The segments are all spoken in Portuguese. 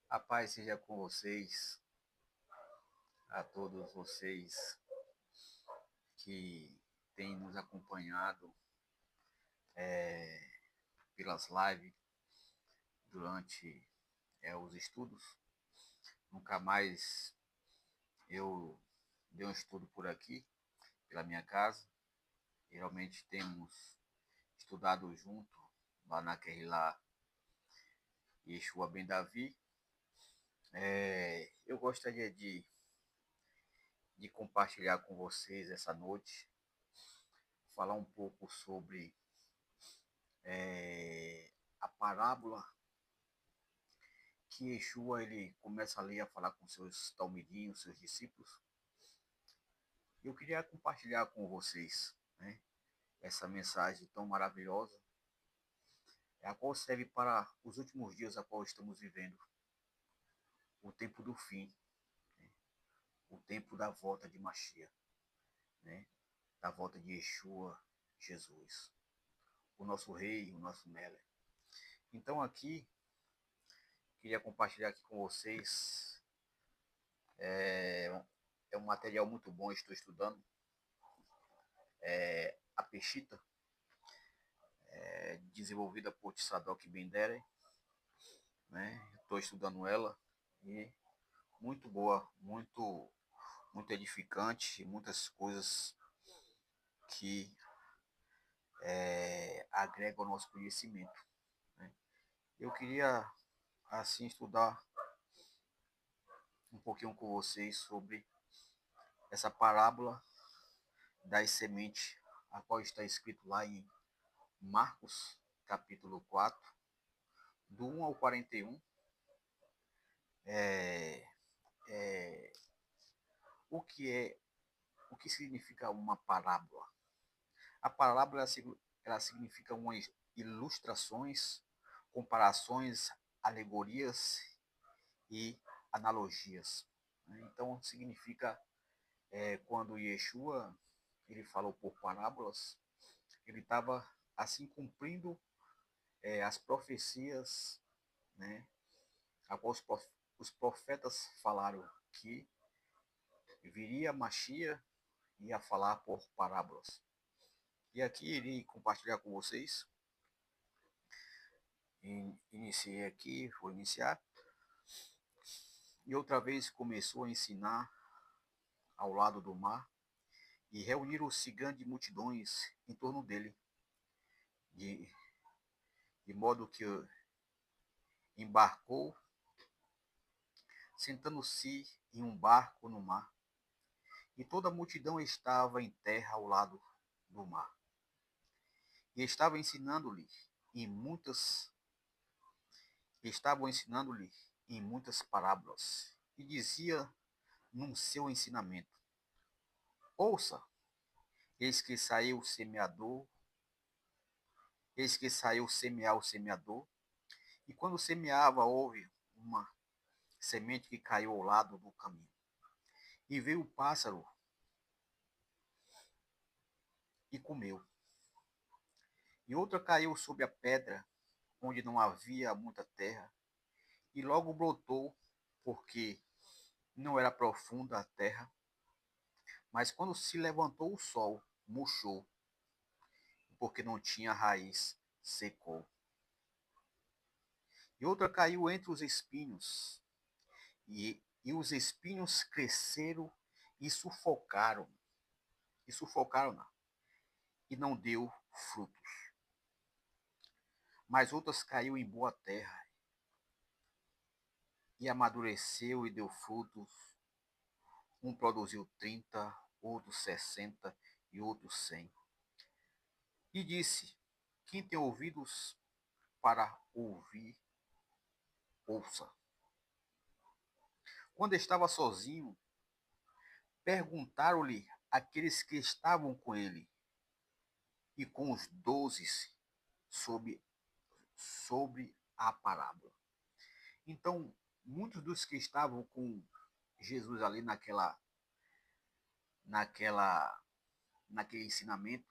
A paz seja com vocês, a todos vocês que têm nos acompanhado pelas lives durante os estudos. Nunca mais eu dei um estudo por aqui, pela minha casa. Geralmente temos estudado junto lá naquele lá Yeshua Ben Davi. Eu gostaria de compartilhar com vocês essa noite, falar um pouco sobre a parábola que Yeshua ele começa ali a falar com seus talmidinhos, seus discípulos. Eu queria compartilhar com vocês, né, essa mensagem tão maravilhosa, a qual serve para os últimos dias a qual estamos vivendo, o tempo do fim, né, o tempo da volta de Mashiach, né, da volta de Yeshua, Jesus, o nosso rei, o nosso Mele. Então aqui, queria compartilhar aqui com vocês, é um material muito bom, estou estudando, a Peshita, desenvolvida por Tzadok Bendere, né? Estou estudando ela e muito boa, muito edificante, muitas coisas que agregam ao nosso conhecimento, né? Eu queria assim estudar um pouquinho com vocês sobre essa parábola das sementes, a qual está escrito lá em Marcos, capítulo 4, do 1 ao 41. É, é, o que é, o que significa uma parábola? A parábola ela significa umas ilustrações, comparações, alegorias e analogias. Então significa quando Yeshua ele falou por parábolas, ele estava assim cumprindo as profecias, né, a qual os profetas falaram que viria Mashiach e ia falar por parábolas. E aqui irei compartilhar com vocês. Iniciei aqui, vou iniciar. E outra vez começou a ensinar ao lado do mar e reuniram-se grandes multidões em torno dele, de, de modo que embarcou, sentando-se em um barco no mar, e toda a multidão estava em terra ao lado do mar. E em muitas estavam ensinando-lhe em muitas parábolas, e dizia num seu ensinamento: Ouça, eis que saiu o semeador, eis que saiu semear o semeador, e quando semeava houve uma semente que caiu ao lado do caminho. E veio o pássaro e comeu. E outra caiu sobre a pedra, onde não havia muita terra, e logo brotou, porque não era profunda a terra. Mas quando se levantou o sol, murchou, porque não tinha raiz, secou. E outra caiu entre os espinhos, e os espinhos cresceram e sufocaram-na, e não deu frutos. Mas outras caiu em boa terra, e amadureceu e deu frutos. Um produziu 30, outro 60 e outro 100. E disse: Quem tem ouvidos para ouvir, ouça. Quando estava sozinho, perguntaram-lhe aqueles que estavam com ele e com os 12 sobre, sobre a parábola. Então, muitos dos que estavam com Jesus ali naquela, naquele ensinamento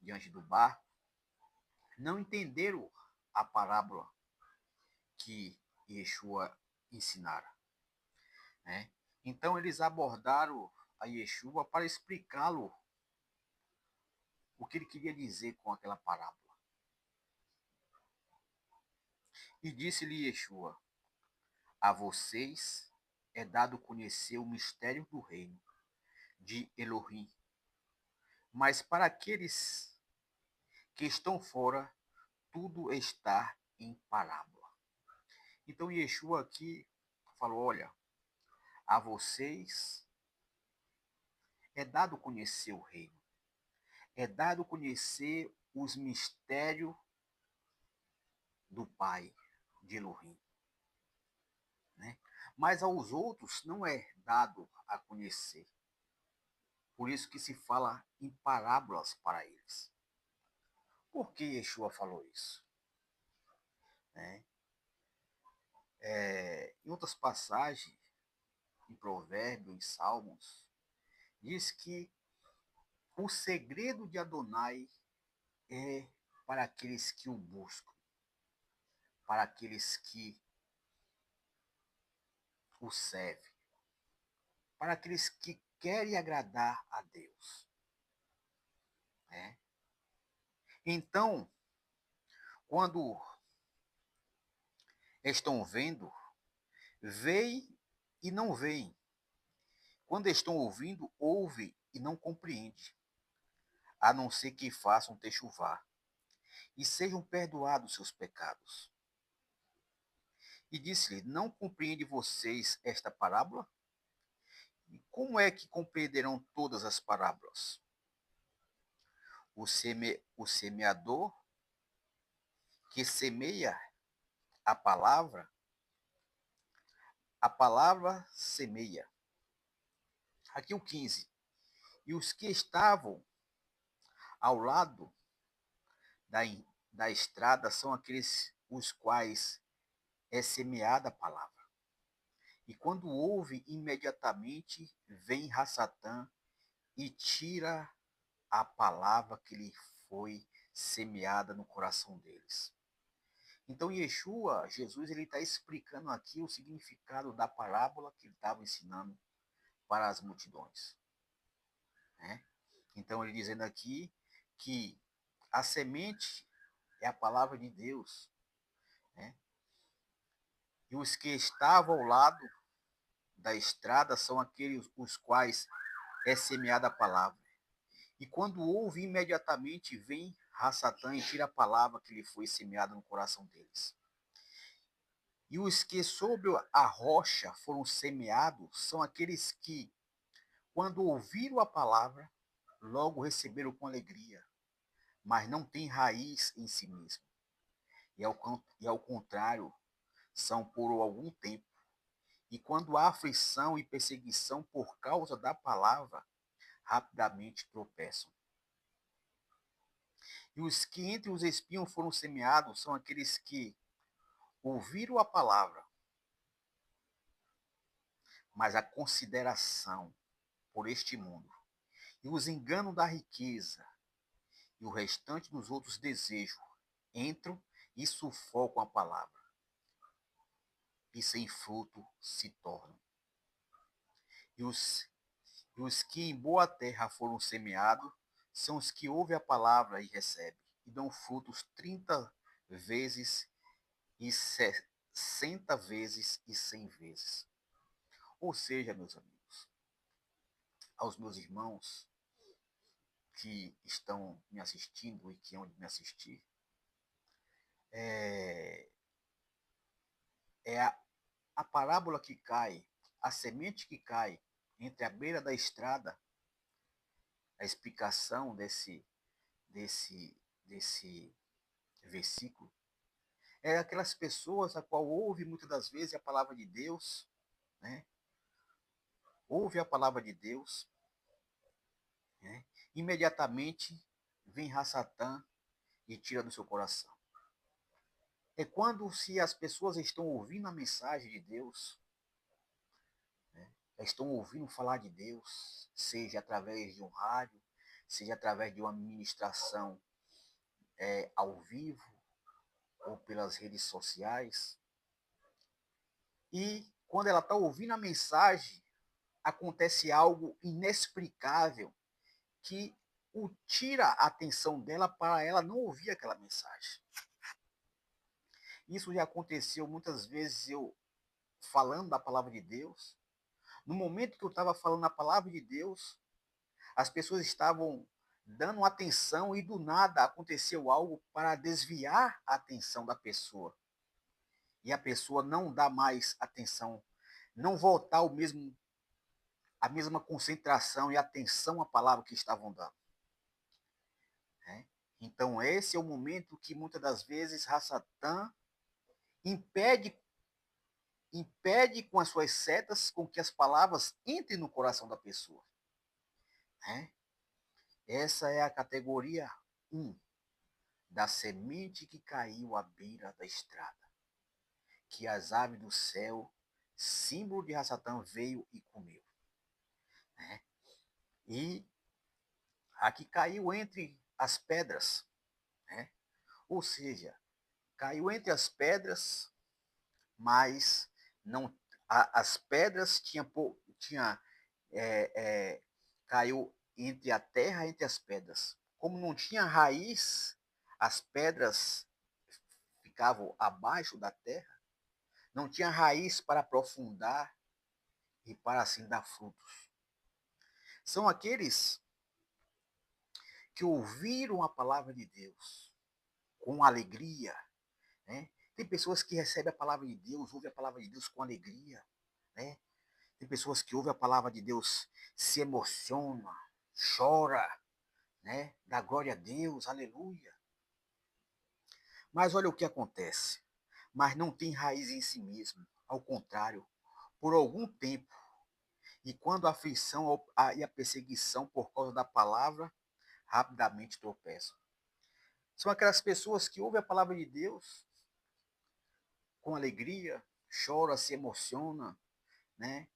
diante do barco, não entenderam a parábola que Yeshua ensinara, né? Então eles abordaram a Yeshua para explicá-lo o que ele queria dizer com aquela parábola. E disse-lhe Yeshua: a vocês é dado conhecer o mistério do reino de Elohim, mas para aqueles que estão fora, tudo está em parábola. Então Yeshua aqui falou: olha, a vocês é dado conhecer o reino, é dado conhecer os mistérios do Pai, de Elohim, né? Mas aos outros não é dado a conhecer. Por isso que se fala em parábolas para eles. Por que Yeshua falou isso? Né? Em outras passagens, em Provérbios, em Salmos, diz que o segredo de Adonai é para aqueles que o buscam, para aqueles que o servem, para aqueles que querem agradar a Deus, né? Então, quando estão vendo, veem e não veem. Quando estão ouvindo, ouvem e não compreendem, a não ser que façam techuvá e sejam perdoados seus pecados. E disse-lhe: não compreende vocês esta parábola? E como é que compreenderão todas as parábolas? O semeador que semeia a palavra semeia. Aqui o 15. E os que estavam ao lado da, da estrada são aqueles os quais é semeada a palavra. E quando ouve, imediatamente vem Rassatã e tira a palavra que lhe foi semeada no coração deles. Então, Yeshua, Jesus, ele está explicando aqui o significado da parábola que ele estava ensinando para as multidões, né? Então, ele dizendo aqui que a semente é a palavra de Deus, né? E os que estavam ao lado da estrada são aqueles os quais é semeada a palavra. E quando ouve, imediatamente vem Rassatã e tira a palavra que lhe foi semeada no coração deles. E os que sobre a rocha foram semeados são aqueles que, quando ouviram a palavra, logo receberam com alegria, mas não têm raiz em si mesmo. E ao contrário, são por algum tempo. E quando há aflição e perseguição por causa da palavra, rapidamente tropeçam. E os que entre os espinhos foram semeados são aqueles que ouviram a palavra, mas a consideração por este mundo, e os enganos da riqueza, e o restante dos outros desejos, entram e sufocam a palavra, e sem fruto se tornam. E os que em boa terra foram semeados, são os que ouvem a palavra e recebem, e dão frutos 30 vezes e 60 vezes e 100 vezes. Ou seja, meus amigos, aos meus irmãos que estão me assistindo e que hão de me assistir, é a parábola que cai, a semente que cai entre a beira da estrada, a explicação desse versículo, é aquelas pessoas a qual ouve muitas das vezes a palavra de Deus, né? Ouve a palavra de Deus, né? Imediatamente vem Rassatã e tira do seu coração. É quando se as pessoas estão ouvindo a mensagem de Deus, né? Estão ouvindo falar de Deus, seja através de um rádio, seja através de uma ministração ao vivo ou pelas redes sociais, E quando ela está ouvindo a mensagem, acontece algo inexplicável que o tira a atenção dela para ela não ouvir aquela mensagem. Isso já aconteceu muitas vezes eu falando da palavra de Deus. No momento que eu estava falando a palavra de Deus, as pessoas estavam dando atenção e do nada aconteceu algo para desviar a atenção da pessoa. E a pessoa não dá mais atenção, não voltar a mesma concentração e atenção à palavra que estavam dando. Né? Então esse é o momento que muitas das vezes Rassatã impede com as suas setas com que as palavras entrem no coração da pessoa. Né? Essa é a categoria 1 da semente que caiu à beira da estrada, que as aves do céu, símbolo de Rassatã, veio e comeu. Né? E aqui caiu entre as pedras, né? Ou seja, caiu entre as pedras, mas não as pedras tinha é, é, caiu entre a terra entre as pedras. Como não tinha raiz, as pedras ficavam abaixo da terra, não tinha raiz para aprofundar e para assim dar frutos. São aqueles que ouviram a palavra de Deus com alegria, né? Tem pessoas que recebem a palavra de Deus, ouvem a palavra de Deus com alegria, né? Tem pessoas que ouvem a palavra de Deus, se emociona, chora, né? Dá glória a Deus, aleluia. Mas olha o que acontece. Mas não tem raiz em si mesmo. Ao contrário, por algum tempo, e quando a aflição e a perseguição por causa da palavra, rapidamente tropeçam. São aquelas pessoas que ouvem a palavra de Deus com alegria, chora, se emociona, né?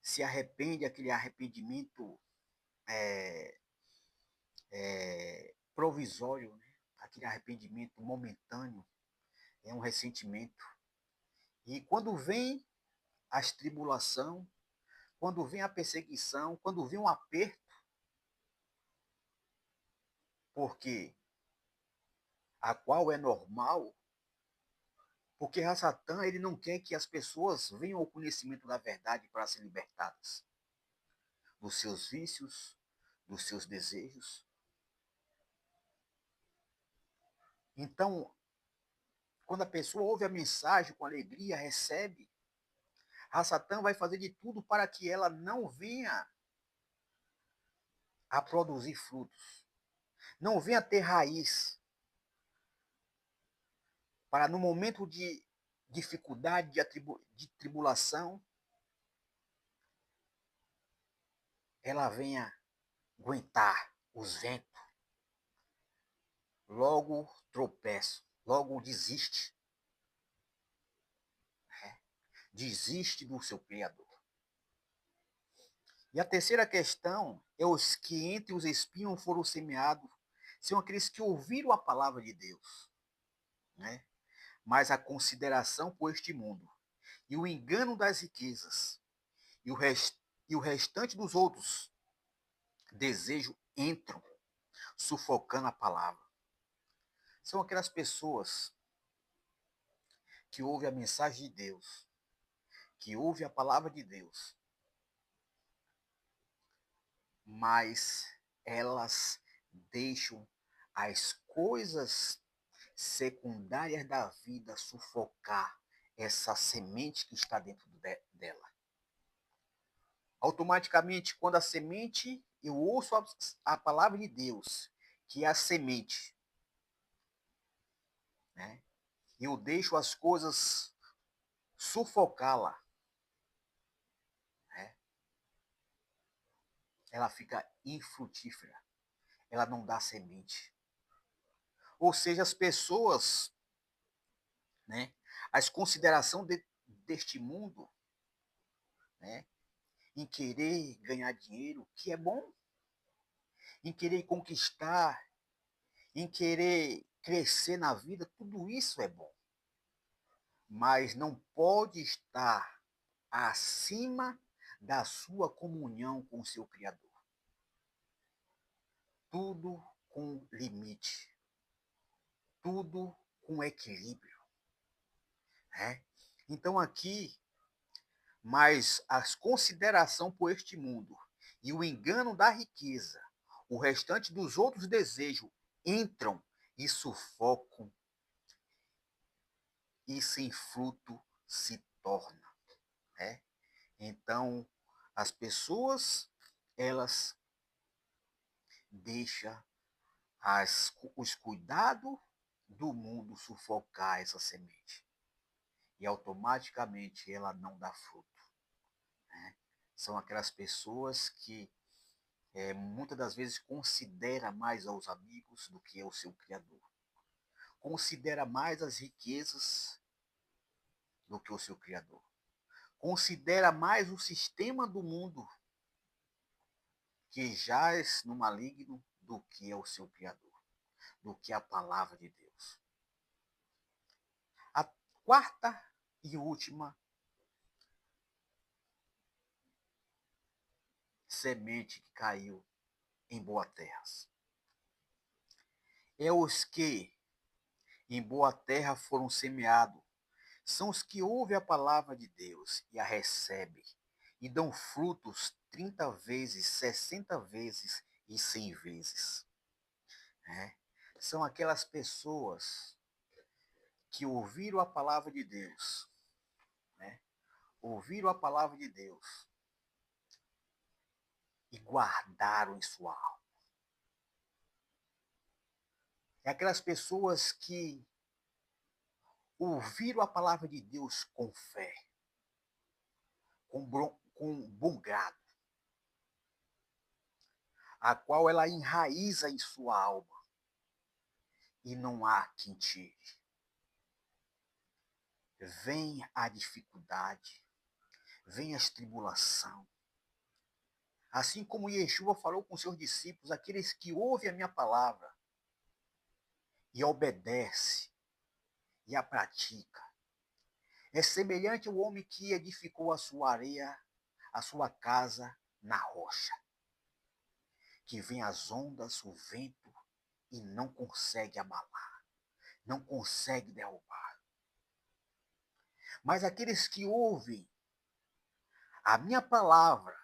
Se arrepende, aquele arrependimento é, provisório, né? Aquele arrependimento momentâneo, é um ressentimento. E quando vem as tribulação, quando vem a perseguição, quando vem um aperto, porque a qual é normal, porque Satã ele não quer que as pessoas venham ao conhecimento da verdade para serem libertadas dos seus vícios, dos seus desejos. Então, quando a pessoa ouve a mensagem com alegria, recebe, Satã vai fazer de tudo para que ela não venha a produzir frutos, não venha a ter raiz, para no momento de dificuldade, de tribulação, ela venha aguentar os ventos, logo tropeça, logo desiste. Né? Desiste do seu Criador. E a terceira questão é os que entre os espinhos foram semeados, são aqueles que ouviram a palavra de Deus, né? Mas a consideração por este mundo e o engano das riquezas e o restante dos outros desejos entram, sufocando a palavra. São aquelas pessoas que ouvem a mensagem de Deus, que ouvem a palavra de Deus, mas elas deixam as coisas secundárias da vida sufocar essa semente que está dentro dela. Automaticamente, quando a semente, eu ouço a palavra de Deus, que é a semente, né? Eu deixo as coisas sufocá-la, né? Ela fica infrutífera, ela não dá semente. Ou seja, as pessoas, né? As considerações deste mundo, né? Em querer ganhar dinheiro, que é bom, em querer conquistar, em querer crescer na vida, tudo isso é bom. mas não pode estar acima da sua comunhão com o seu Criador. Tudo com limite, tudo com equilíbrio, né? Então aqui, mas a consideração por este mundo e o engano da riqueza, o restante dos outros desejos entram e sufocam e sem fruto se torna, né? Então, as pessoas, elas deixam os cuidados do mundo sufocar essa semente. E automaticamente ela não dá fruto, né? São aquelas pessoas que muitas das vezes considera mais aos amigos do que ao seu Criador. Considera mais as riquezas do que o seu Criador. Considera mais o sistema do mundo que jaz no maligno do que é o seu Criador, do que a palavra de Deus. A quarta e última semente que caiu em boa terra é os que em boa terra foram semeados. São os que ouvem a palavra de Deus e a recebem e dão frutos 30 vezes, 60 vezes e 100 vezes, né? São aquelas pessoas que ouviram a palavra de Deus, né? Ouviram a palavra de Deus e guardaram em sua alma. É aquelas pessoas que ouviram a palavra de Deus com fé, com bom grado, a qual ela enraiza em sua alma e não há quem tire. Vem a dificuldade, vem as tribulação. Assim como Yeshua falou com seus discípulos, aqueles que ouvem a minha palavra e obedecem e a pratica, é semelhante ao homem que edificou a sua areia, a sua casa na rocha, que vem as ondas, o vento e não consegue abalar, não consegue derrubar. Mas aqueles que ouvem a minha palavra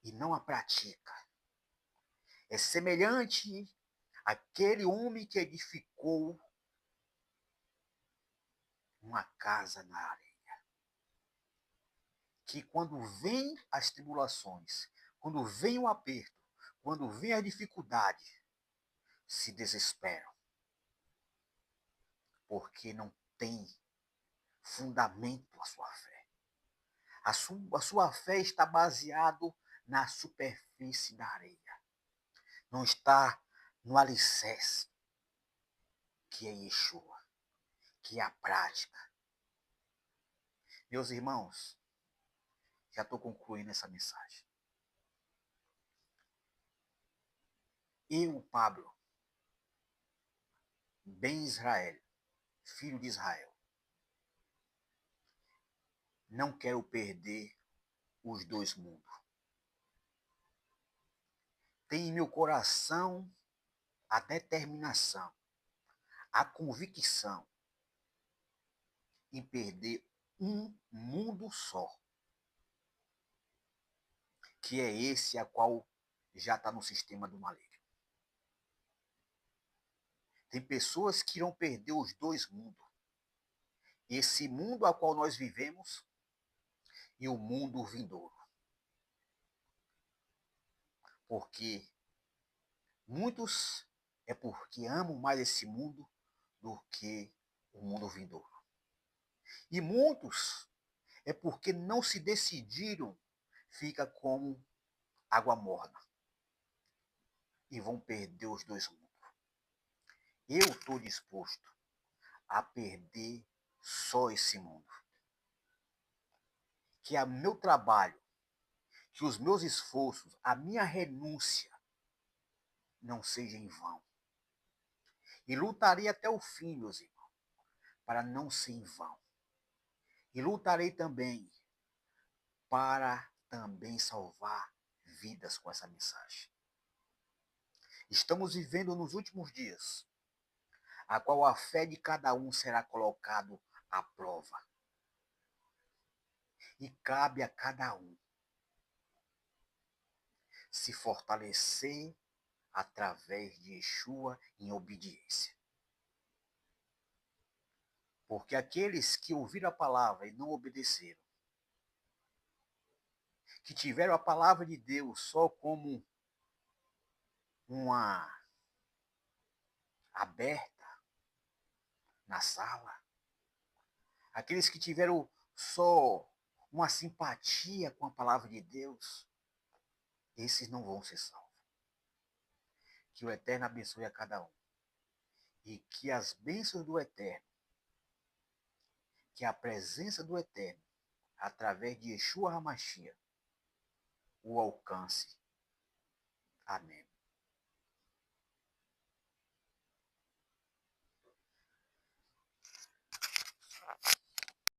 e não a pratica, é semelhante àquele homem que edificou uma casa na areia, que quando vem as tribulações, quando vem o aperto, quando vem a dificuldade, se desesperam, porque não tem fundamento a sua fé. A sua fé está baseada na superfície da areia, não está no alicerce, que é Yeshua, que é a prática. Meus irmãos, já estou concluindo essa mensagem. Eu, Pablo, Ben Israel, filho de Israel, não quero perder os dois mundos. Tem em meu coração a determinação, a convicção em perder um mundo só, que é esse a qual já está no sistema do maligno. Tem pessoas que irão perder os dois mundos. Esse mundo a qual nós vivemos e o mundo vindouro. Porque muitos é porque amam mais esse mundo do que o mundo vindouro. E muitos é porque não se decidiram, fica como água morna. E vão perder os dois mundos. Eu estou disposto a perder só esse mundo. Que o meu trabalho, que os meus esforços, a minha renúncia não seja em vão. E lutaria até o fim, meus irmãos, para não ser em vão. E lutarei também para também salvar vidas com essa mensagem. Estamos vivendo nos últimos dias, a qual a fé de cada um será colocado à prova. E cabe a cada um se fortalecer através de Yeshua em obediência. Porque aqueles que ouviram a palavra e não obedeceram, que tiveram a palavra de Deus só como uma aberta na sala, aqueles que tiveram só uma simpatia com a palavra de Deus, esses não vão ser salvos. Que o Eterno abençoe a cada um. E que as bênçãos do Eterno, que a presença do Eterno, através de Yeshua HaMashiach, o alcance. Amém.